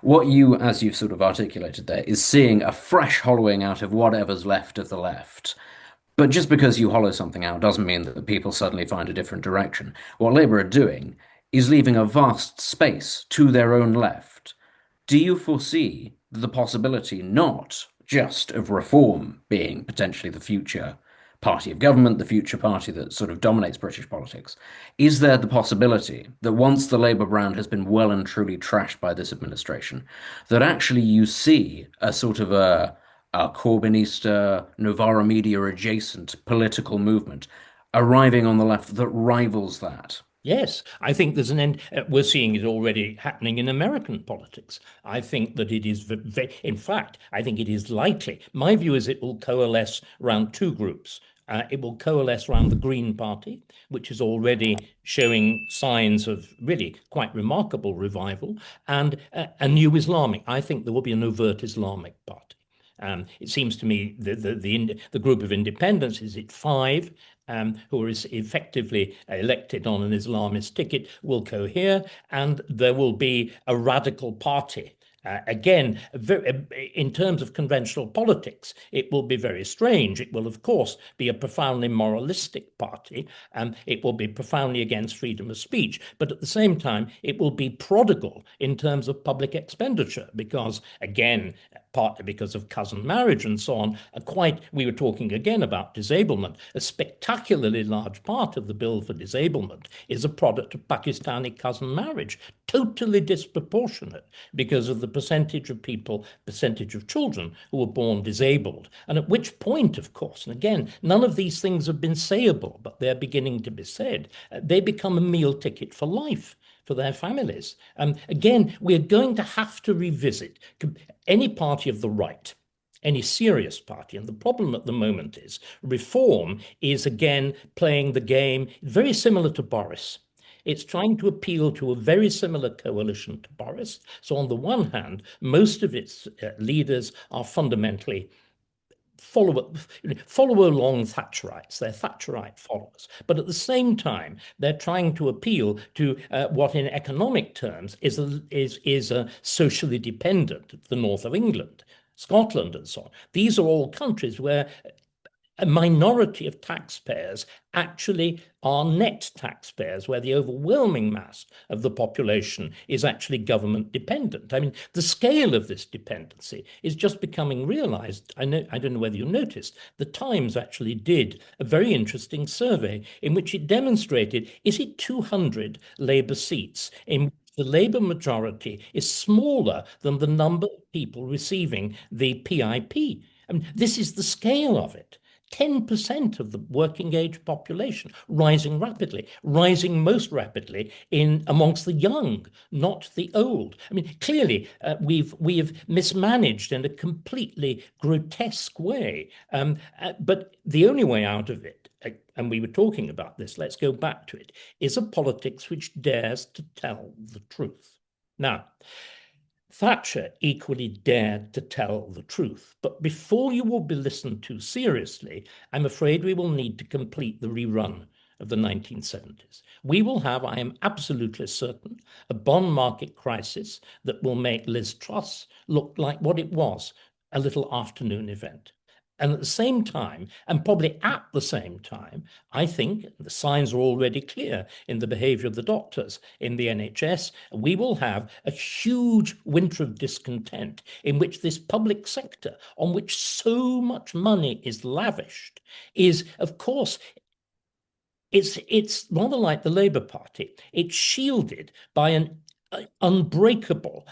what you, as you've sort of articulated there, is seeing a fresh hollowing out of whatever's left of the left. But just because you hollow something out doesn't mean that the people suddenly find a different direction. What Labour are doing is leaving a vast space to their own left. Do you foresee the possibility not just of reform being potentially the future party of government, the future party that sort of dominates British politics? Is there the possibility that once the Labour brand has been well and truly trashed by this administration, that actually you see a sort of a Corbynista, Novara Media adjacent political movement arriving on the left that rivals that? Yes, I think there's an end. We're seeing it already happening in American politics. I think that it is, in fact, I think it is likely. My view is it will coalesce around two groups. It will coalesce around the Green Party, which is already showing signs of really quite remarkable revival, and a new Islamic. I think there will be an overt Islamic party. It seems to me the group of independents is at five, who are effectively elected on an Islamist ticket, will cohere, and there will be a radical party. Again, in terms of conventional politics, it will be very strange. It will, of course, be a profoundly moralistic party, and it will be profoundly against freedom of speech. But at the same time, it will be prodigal in terms of public expenditure, because, again, partly because of cousin marriage and so on, we were talking again about disablement. A spectacularly large part of the bill for disablement is a product of Pakistani cousin marriage, totally disproportionate because of the percentage of people, percentage of children who were born disabled. And at which point, of course, and again, none of these things have been sayable, but they're beginning to be said, they become a meal ticket for life for their families. Again, we're going to have to revisit any party of the right, any serious party. And the problem at the moment is reform is again playing the game very similar to Boris. It's trying to appeal to a very similar coalition to Boris. So on the one hand, most of its leaders are fundamentally follow along Thatcherites. They're Thatcherite followers. But at the same time, they're trying to appeal to what in economic terms is a socially dependent, the north of England, Scotland and so on. These are all countries where a minority of taxpayers actually are net taxpayers, where the overwhelming mass of the population is actually government dependent. I mean, the scale of this dependency is just becoming realized. I don't know whether you noticed, the Times actually did a very interesting survey in which it demonstrated, is it 200 Labour seats in the Labour majority is smaller than the number of people receiving the PIP. I mean, this is the scale of it. 10% of the working age population, rising rapidly, rising most rapidly in amongst the young, not the old. I mean, clearly we've mismanaged in a completely grotesque way. But the only way out of it, and we were talking about this, let's go back to it, is a politics which dares to tell the truth. Now, Thatcher equally dared to tell the truth. But before you will be listened to seriously, I'm afraid we will need to complete the rerun of the 1970s. We will have, I am absolutely certain, a bond market crisis that will make Liz Truss look like what it was, a little afternoon event. And at the same time, and probably at the same time, I think the signs are already clear in the behavior of the doctors in the NHS. We will have a huge winter of discontent in which this public sector, on which so much money is lavished, is, of course, it's rather like the Labour Party. It's shielded by an unbreakable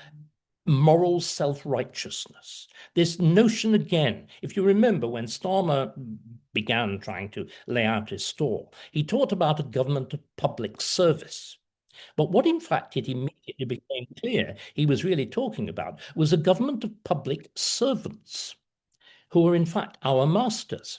moral self-righteousness. This notion again, if you remember when Starmer began trying to lay out his stall, he talked about a government of public service. But what in fact it immediately became clear he was really talking about was a government of public servants who are in fact our masters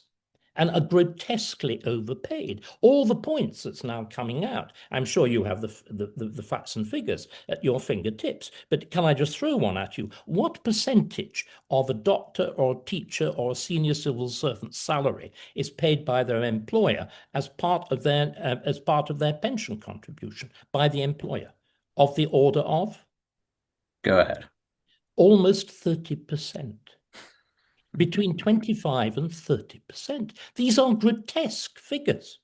and are grotesquely overpaid. All the points that's now coming out. I'm sure you have the facts and figures at your fingertips, but can I just throw one at you? What percentage of a doctor or a teacher or a senior civil servant's salary is paid by their employer as part of their pension contribution by the employer? Of the order of? Go ahead. almost 30%. Between 25 and 30%. These are grotesque figures.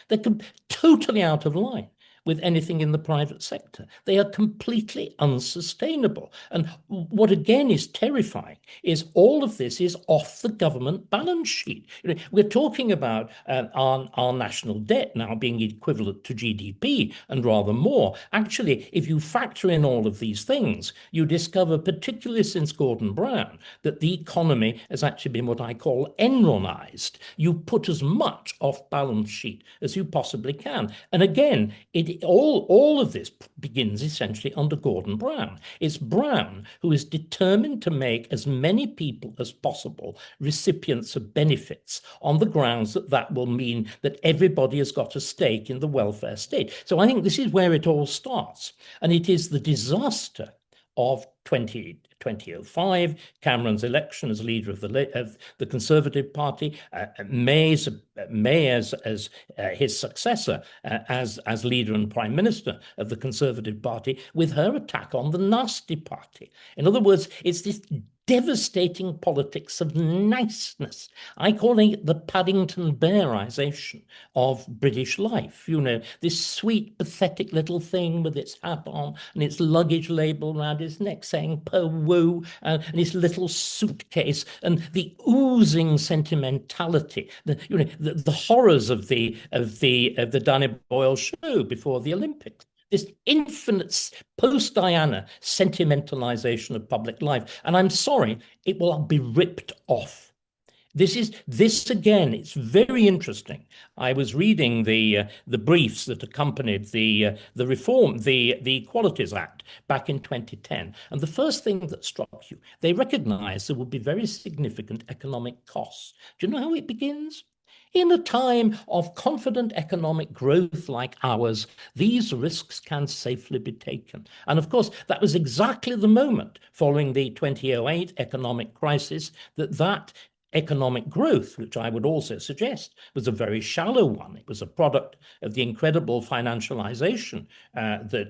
They're totally out of line with anything in the private sector. They are completely unsustainable. And what again is terrifying is all of this is off the government balance sheet. We're talking about our national debt now being equivalent to GDP and rather more. Actually, if you factor in all of these things, you discover, particularly since Gordon Brown, that the economy has actually been what I call Enronized. You put as much off balance sheet as you possibly can. And again, all of this begins essentially under Gordon Brown. It's Brown who is determined to make as many people as possible recipients of benefits on the grounds that that will mean that everybody has got a stake in the welfare state. So I think this is where it all starts. And it is the disaster of 2005, Cameron's election as leader of the Conservative Party, May as his successor as leader and prime minister of the Conservative Party, with her attack on the nasty party. In other words, it's this devastating politics of niceness. I call it the Paddington Bearization of British life. This sweet, pathetic little thing with its hat on and its luggage label around its neck saying "per woo" and its little suitcase and the oozing sentimentality, the horrors of the Danny Boyle show before the Olympics. This infinite post-Diana sentimentalization of public life. And I'm sorry, it will be ripped off. This again, it's very interesting. I was reading the briefs that accompanied the reform, the Equalities Act back in 2010. And the first thing that struck you, they recognized there would be very significant economic costs. Do you know how it begins? In a time of confident economic growth like ours, these risks can safely be taken. And of course, that was exactly the moment following the 2008 economic crisis that economic growth, which I would also suggest was a very shallow one. It was a product of the incredible financialization, the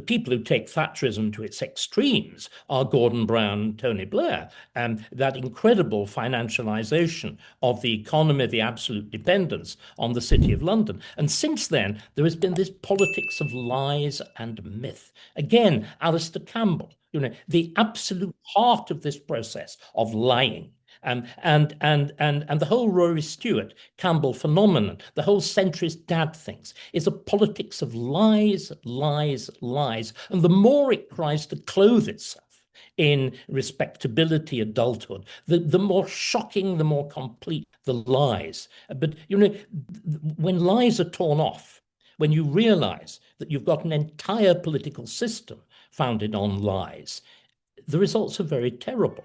people who take Thatcherism to its extremes are Gordon Brown and Tony Blair, and that incredible financialization of the economy, the absolute dependence on the City of London. And since then, there has been this politics of lies and myth. Again, Alistair Campbell, the absolute heart of this process of lying. And the whole Rory Stewart Campbell phenomenon, the whole centrist dad things, is a politics of lies, lies, lies. And the more it tries to clothe itself in respectability, adulthood, the more shocking, the more complete the lies. But, when lies are torn off, when you realize that you've got an entire political system founded on lies, the results are very terrible.